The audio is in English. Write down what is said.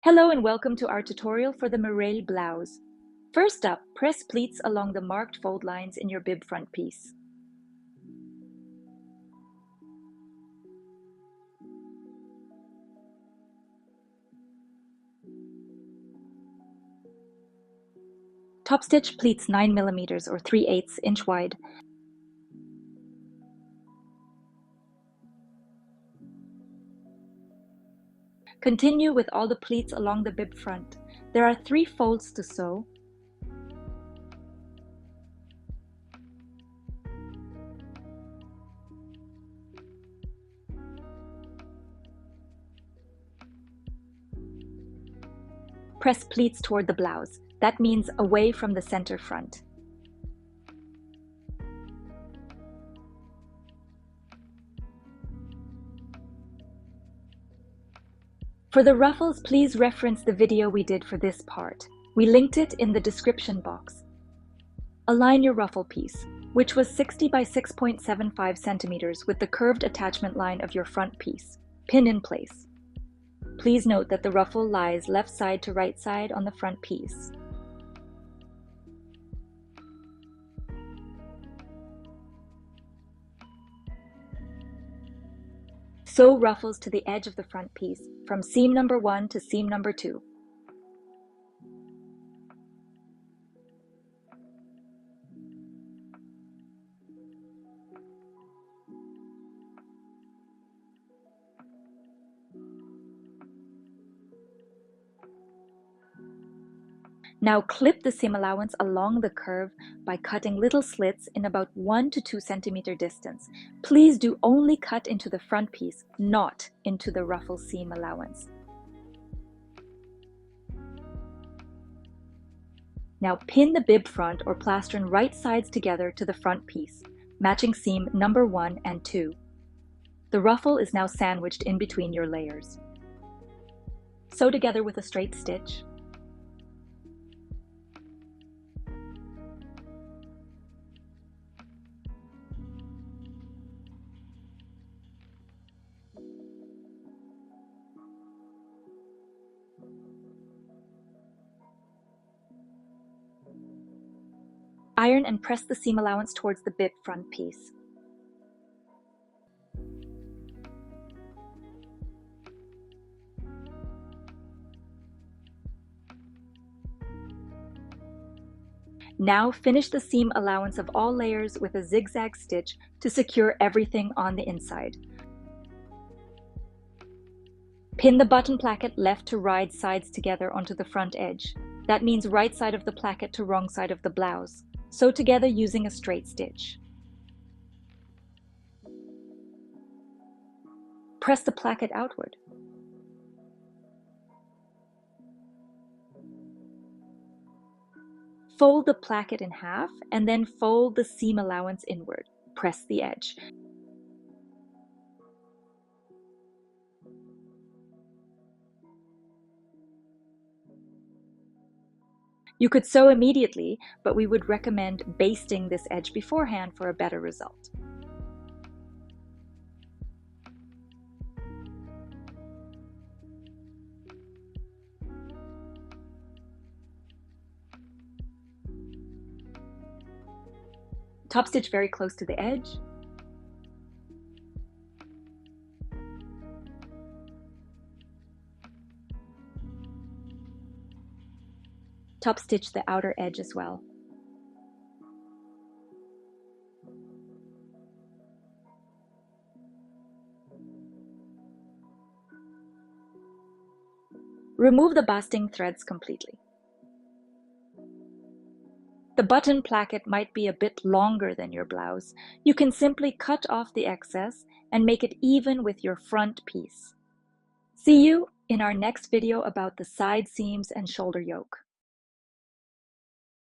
Hello and welcome to our tutorial for the MIREILLE blouse. First up, press pleats along the marked fold lines in your bib front piece. Top stitch pleats 9 mm or 3/8 inch wide. Continue with all the pleats along the bib front. There are 3 folds to sew. Press pleats toward the blouse. That means away from the center front. For the ruffles, please reference the video we did for this part. We linked it in the description box. Align your ruffle piece, which was 60 by 6.75 centimeters with the curved attachment line of your front piece. Pin in place. Please note that the ruffle lies left side to right side on the front piece. Sew ruffles to the edge of the front piece, from seam number 1 to seam number 2. Now clip the seam allowance along the curve by cutting little slits in about 1 to 2 centimeter distance. Please do only cut into the front piece, not into the ruffle seam allowance. Now pin the bib front or plastron right sides together to the front piece, matching seam number 1 and 2. The ruffle is now sandwiched in between your layers. Sew together with a straight stitch. Iron and press the seam allowance towards the bib front piece. Now finish the seam allowance of all layers with a zigzag stitch to secure everything on the inside. Pin the button placket left to right sides together onto the front edge. That means right side of the placket to wrong side of the blouse. Sew together using a straight stitch. Press the placket outward. Fold the placket in half and then fold the seam allowance inward. Press the edge. You could sew immediately, but we would recommend basting this edge beforehand for a better result. Top stitch very close to the edge. Top stitch the outer edge as well. Remove the basting threads completely. The button placket might be a bit longer than your blouse. You can simply cut off the excess and make it even with your front piece. See you in our next video about the side seams and shoulder yoke.